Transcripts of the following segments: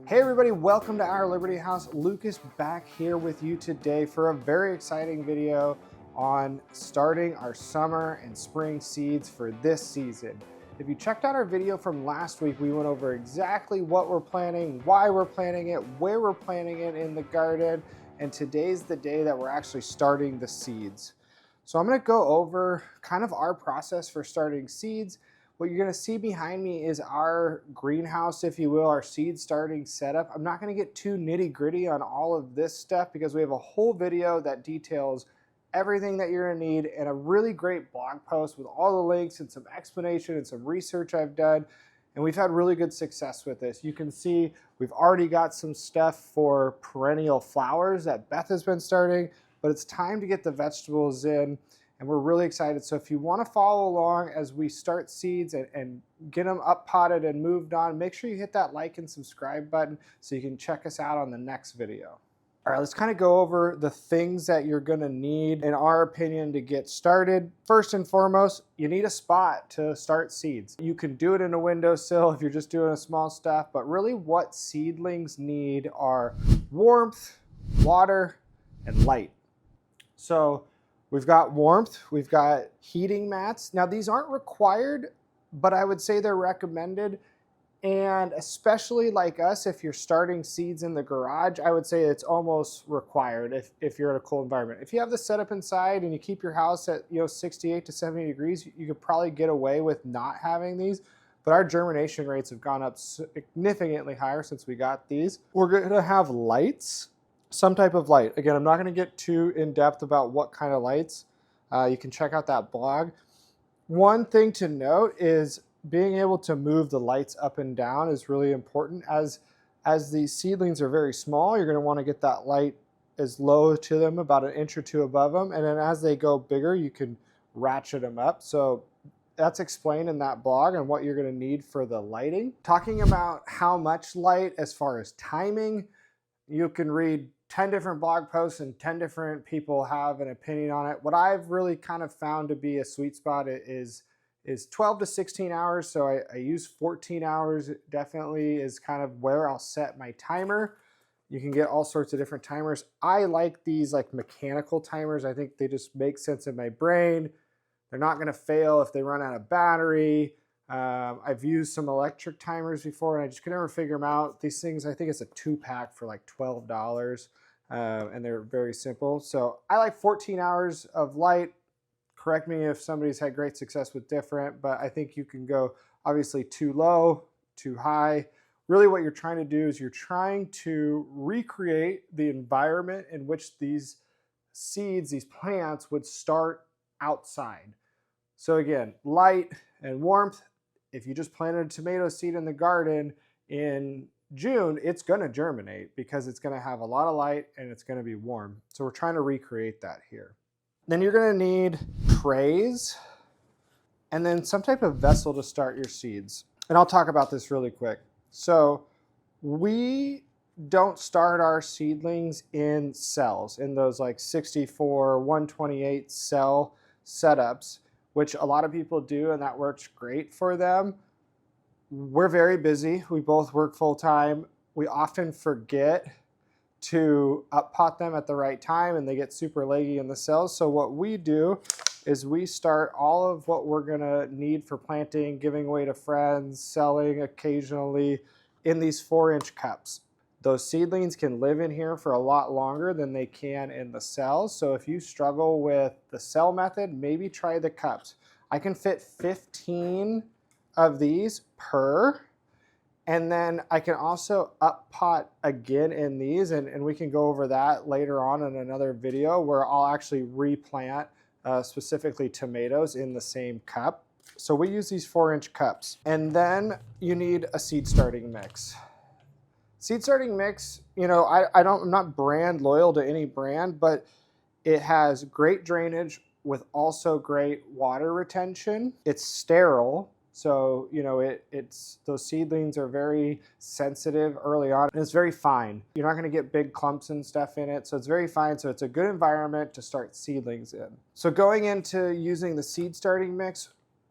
Hey everybody, welcome to our Liberty House. Lucas back here with you today for a very exciting video on starting our summer and spring seeds for this season. If you checked out our video from last week, we went over exactly what we're planting, why we're planting it, where we're planting it in the garden, and today's the day that we're actually starting the seeds. So I'm going to go over kind of our process for starting seeds. What you're going to see behind me is our greenhouse, if you will, our seed starting setup. I'm not going to get too nitty gritty on all of this stuff because we have a whole video that details everything that you're going to need and a really great blog post with all the links and some explanation and some research I've done. And we've had really good success with this. You can see we've already got some stuff for perennial flowers that Beth has been starting, but it's time to get the vegetables in. And we're really excited. So if you want to follow along as we start seeds and get them up potted and moved on, make sure you hit that like and subscribe button so you can check us out on the next video. All right, let's kind of go over the things that you're going to need, in our opinion, to get started. First and foremost, you need a spot to start seeds. You can do it in a windowsill if you're just doing a small stuff, but really what seedlings need are warmth, water, and light. So we've got warmth, we've got heating mats. Now these aren't required, but I would say they're recommended. And especially like us, if you're starting seeds in the garage, I would say it's almost required if you're in a cool environment. If you have this set up inside and you keep your house at 68 to 70 degrees, you could probably get away with not having these. But our germination rates have gone up significantly higher since we got these. We're gonna have lights. Some type of light. Again, I'm not going to get too in depth about what kind of lights. You can check out that blog. One thing to note is being able to move the lights up and down is really important. As these seedlings are very small, you're going to want to get that light as low to them, about an inch or two above them. And then as they go bigger, you can ratchet them up. So that's explained in that blog and what you're going to need for the lighting. Talking about how much light as far as timing, you can read 10 different blog posts and 10 different people have an opinion on it. What I've really kind of found to be a sweet spot is 12 to 16 hours. So I use 14 hours definitely is kind of where I'll set my timer. You can get all sorts of different timers. I like these like mechanical timers. I think they just make sense in my brain. They're not gonna fail if they run out of battery. I've used some electric timers before and I just could never figure them out. These things, I think it's a 2-pack for like $12 and they're very simple. So I like 14 hours of light. Correct me if somebody's had great success with different, but I think you can go obviously too low, too high. Really what you're trying to do is you're trying to recreate the environment in which these seeds, these plants would start outside. So again, light and warmth. If you just planted a tomato seed in the garden in June, it's going to germinate because it's going to have a lot of light and it's going to be warm. So we're trying to recreate that here. Then you're going to need trays and then some type of vessel to start your seeds. And I'll talk about this really quick. So we don't start our seedlings in cells, in those like 64, 128 cell setups, which a lot of people do, and that works great for them. We're very busy. We both work full time. We often forget to up pot them at the right time and they get super leggy in the cells. So what we do is we start all of what we're gonna need for planting, giving away to friends, selling occasionally in these 4-inch cups. Those seedlings can live in here for a lot longer than they can in the cells. So if you struggle with the cell method, maybe try the cups. I can fit 15 of these per, and then I can also up pot again in these, and we can go over that later on in another video where I'll actually replant specifically tomatoes in the same cup. So we use these 4-inch cups. And then you need a seed starting mix. Seed starting mix, I'm not brand loyal to any brand, but it has great drainage with also great water retention. It's sterile, so those seedlings are very sensitive early on, and it's very fine. You're not going to get big clumps and stuff in it, so it's very fine. So it's a good environment to start seedlings in. So going into using the seed starting mix,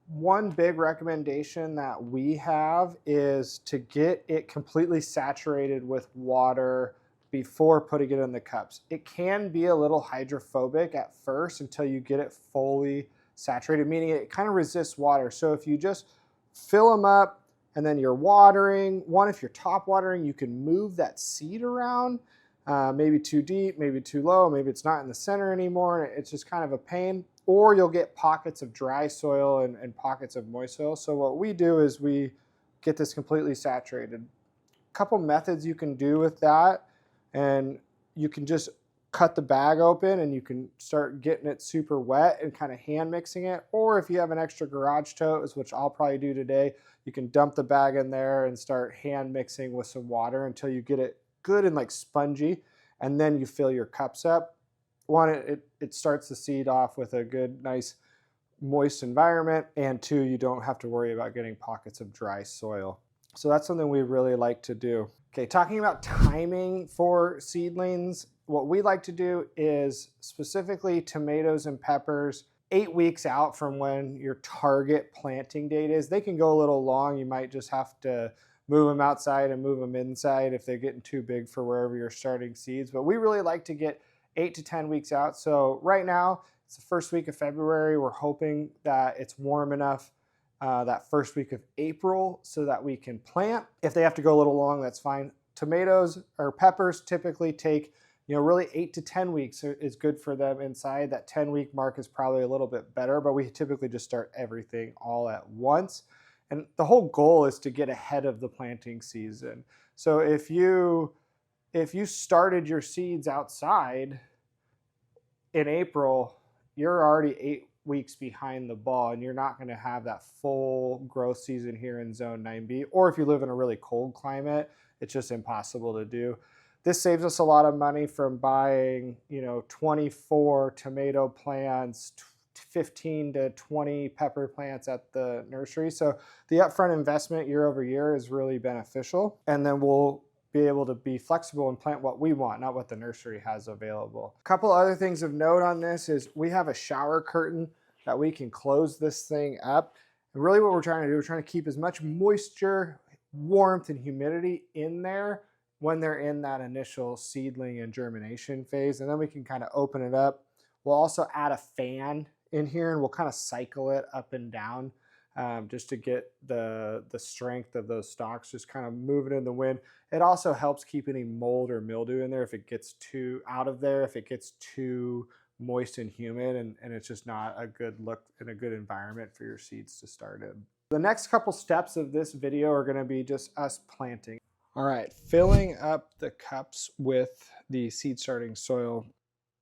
One big recommendation that we have is to get it completely saturated with water before putting it in the cups. It can be a little hydrophobic at first until you get it fully saturated, meaning it kind of resists water. So if you just fill them up and then you're watering, if you're top watering, you can move that seed around, maybe too deep, maybe too low, maybe it's not in the center anymore, and it's just kind of a pain. Or you'll get pockets of dry soil and pockets of moist soil. So what we do is we get this completely saturated. A couple methods you can do with that, and you can just cut the bag open and you can start getting it super wet and kind of hand mixing it. Or if you have an extra garage tote, which I'll probably do today, you can dump the bag in there and start hand mixing with some water until you get it good and like spongy, and then you fill your cups up. One, it starts the seed off with a good, nice, moist environment, and two, you don't have to worry about getting pockets of dry soil. So that's something we really like to do. Okay, talking about timing for seedlings, what we like to do is specifically tomatoes and peppers 8 weeks out from when your target planting date is. They can go a little long. You might just have to move them outside and move them inside if they're getting too big for wherever you're starting seeds. But we really like to get 8 to 10 weeks out. So right now, it's the first week of February. We're hoping that it's warm enough that first week of April so that we can plant. If they have to go a little long, that's fine. Tomatoes or peppers typically take, really 8 to 10 weeks is good for them inside. That 10-week mark is probably a little bit better, but we typically just start everything all at once. And the whole goal is to get ahead of the planting season. So if you started your seeds outside in April, you're already 8 weeks behind the ball, and you're not going to have that full growth season here in Zone 9B. Or if you live in a really cold climate, it's just impossible to do. This saves us a lot of money from buying, 24 tomato plants, 15 to 20 pepper plants at the nursery. So the upfront investment year over year is really beneficial. And then we'll be able to be flexible and plant what we want, not what the nursery has available. A couple other things of note on this is we have a shower curtain that we can close this thing up. And really what we're trying to do, we're trying to keep as much moisture, warmth, and humidity in there when they're in that initial seedling and germination phase. And then we can kind of open it up. We'll also add a fan in here, and we'll kind of cycle it up and down just to get the strength of those stalks, just kind of moving in the wind. It also helps keep any mold or mildew in there if it gets too out of there, if it gets too moist and humid, and it's just not a good look and a good environment for your seeds to start in. The next couple steps of this video are going to be just us planting. All right, filling up the cups with the seed starting soil.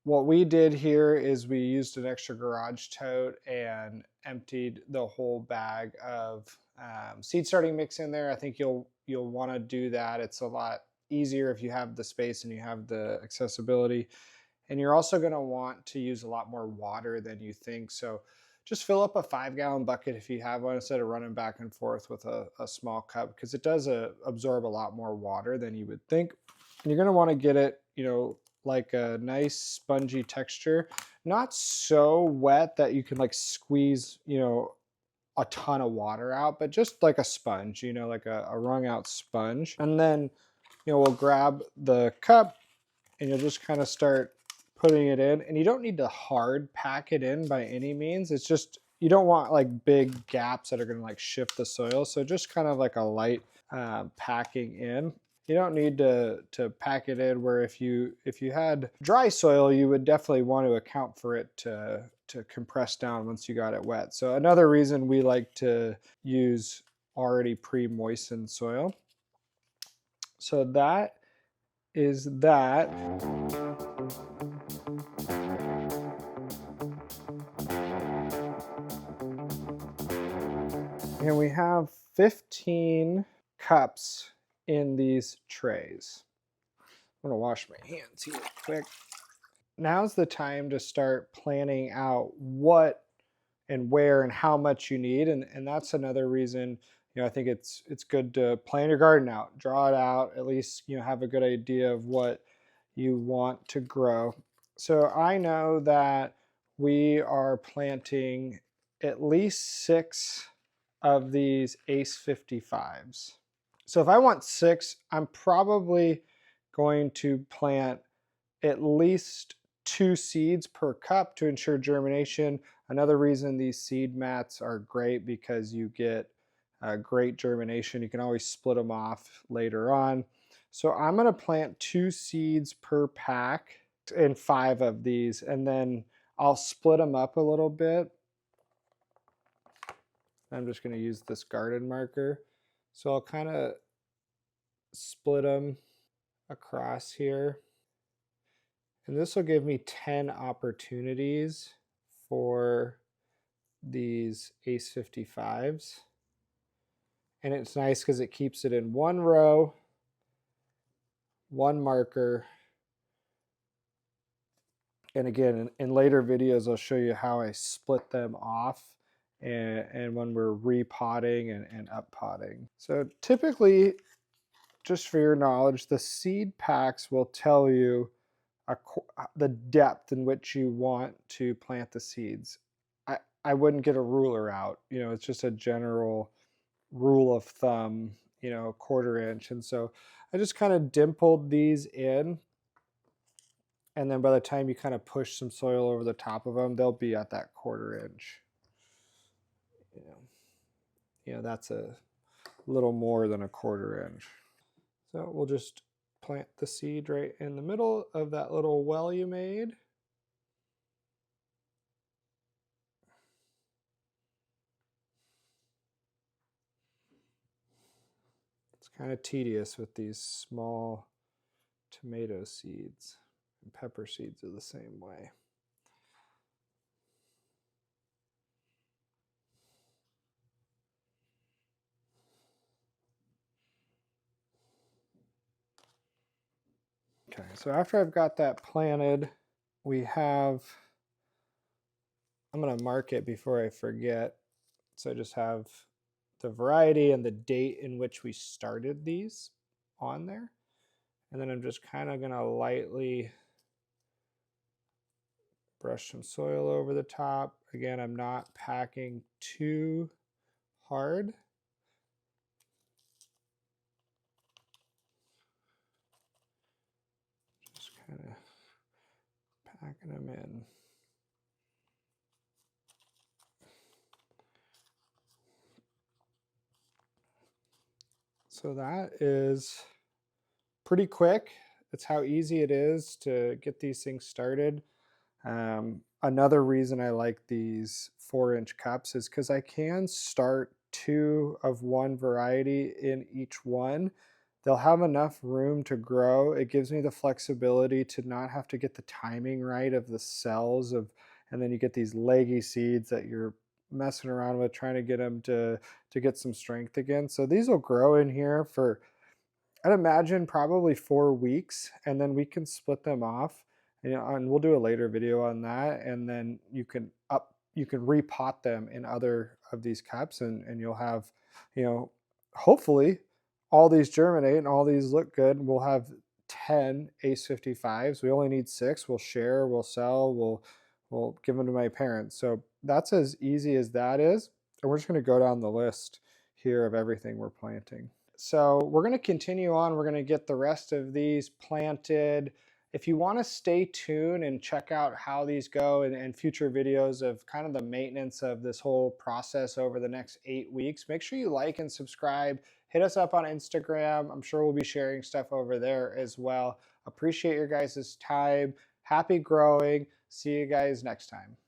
What we did here is we used an extra garage tote and emptied the whole bag of seed starting mix in there. I think you'll want to do that. It's a lot easier if you have the space and you have the accessibility. And you're also going to want to use a lot more water than you think. So just fill up a 5-gallon bucket if you have one, instead of running back and forth with a small cup, because it does absorb a lot more water than you would think. And you're going to want to get it, like a nice spongy texture, not so wet that you can like squeeze, a ton of water out, but just like a sponge, like a wrung out sponge. And then, we'll grab the cup and you'll just kind of start putting it in, and you don't need to hard pack it in by any means. It's just, you don't want like big gaps that are going to like shift the soil. So just kind of like a light packing in. You don't need to pack it in where if you had dry soil, you would definitely want to account for it to compress down once you got it wet. So another reason we like to use already pre-moistened soil. So that is that. And we have 15 cups in these trays. I'm gonna wash my hands here quick. Now's the time to start planning out what and where and how much you need, and that's another reason, I think it's good to plan your garden out, draw it out, at least have a good idea of what you want to grow. So I know that we are planting at least 6 of these Ace 55s. So if I want 6, I'm probably going to plant at least 2 seeds per cup to ensure germination. Another reason these seed mats are great because you get great germination. You can always split them off later on. So I'm going to plant 2 seeds per pack in 5 of these, and then I'll split them up a little bit. I'm just going to use this garden marker. So I'll kind of split them across here. And this will give me 10 opportunities for these Ace 55s. And it's nice because it keeps it in one row, one marker. And again, in later videos, I'll show you how I split them off and when we're repotting and uppotting. So typically, just for your knowledge, the seed packs will tell you the depth in which you want to plant the seeds. I wouldn't get a ruler out. It's just a general rule of thumb, 1/4 inch. And so I just kind of dimpled these in. And then by the time you kind of push some soil over the top of them, they'll be at that 1/4 inch. That's a little more than a 1/4 inch. So we'll just plant the seed right in the middle of that little well you made. It's kind of tedious with these small tomato seeds, and pepper seeds are the same way. Okay, so after I've got that planted, I'm going to mark it before I forget. So I just have the variety and the date in which we started these on there. And then I'm just kind of going to lightly brush some soil over the top. Again, I'm not packing too hard. Just kind of packing them in. So that is pretty quick. It's how easy it is to get these things started. Another reason I like these 4-inch cups is because I can start 2 of one variety in each one. They'll have enough room to grow. It gives me the flexibility to not have to get the timing right of the cells and then you get these leggy seeds that you're messing around with trying to get them to get some strength again. So these will grow in here for, I'd imagine, probably 4 weeks, and then we can split them off. And we'll do a later video on that, and then you can repot them in other of these cups, and you'll have, hopefully all these germinate and all these look good. We'll have 10 Ace 55s. We only need 6. We'll share, we'll sell, we'll give them to my parents. So that's as easy as that is. And we're just going to go down the list here of everything we're planting. So we're going to continue on. We're going to get the rest of these planted. If you want to stay tuned and check out how these go and future videos of kind of the maintenance of this whole process over the next 8 weeks, make sure you like and subscribe. Hit us up on Instagram. I'm sure we'll be sharing stuff over there as well. Appreciate your guys' time. Happy growing. See you guys next time.